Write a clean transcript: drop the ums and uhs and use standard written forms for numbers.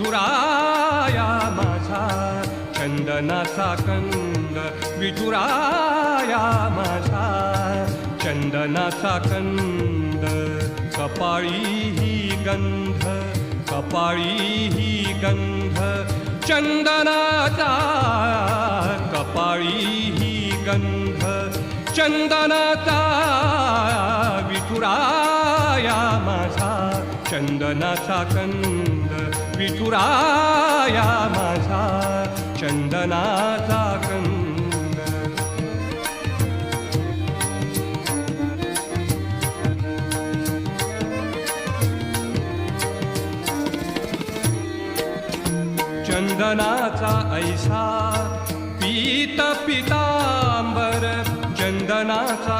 विठुराया माझा चंदनाचा कंद, विठुराया माझा चंदनाचा कंद. कपाळी ही गंध, कपाळी ही गंध चंदनाचा, कपाळी ही गंध चंदनाचा. विठुराया माझा चंदनाचा कंद, विठुराया माझा चंदनाचा कंद. चंदनाचा ऐसा पीत पितांबर, चंदनाचा